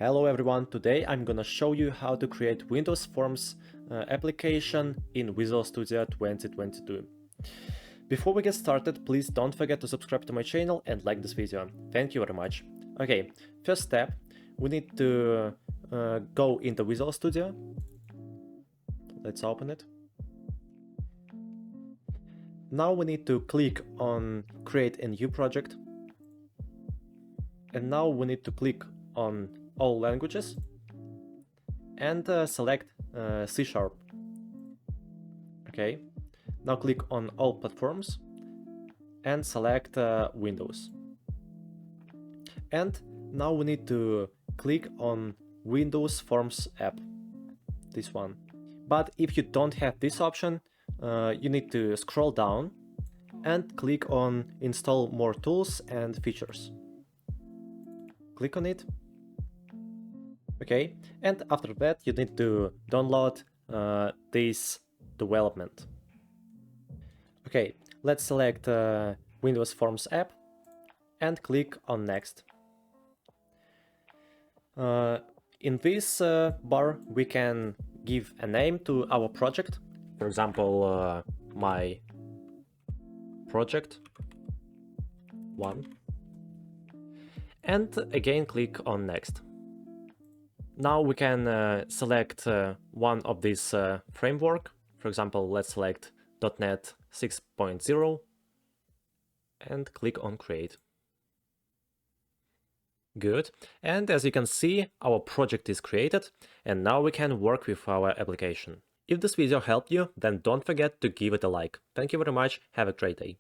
Hello everyone, today I'm gonna show you how to create Windows Forms application in Visual Studio 2022. Before we get started, please don't forget to subscribe to my channel and like this video. Thank you very much. Okay, first step, we need to go into Visual Studio. Let's open it. Now we need to click on Create a New Project. And now we need to click on All Languages and select C#. Okay, now click on All Platforms and select Windows. And now we need to click on Windows Forms app, this one. But if you don't have this option, you need to scroll down and click on Install More Tools and Features. Click on it. Okay, and after that you need to download this development. Okay, let's select Windows Forms app and click on Next. In this bar we can give a name to our project. For example, my project 1. And again click on Next. Now we can select one of these framework. For example, let's select .NET 6.0 and click on Create. Good. And as you can see, our project is created and now we can work with our application. If this video helped you, then don't forget to give it a like. Thank you very much. Have a great day.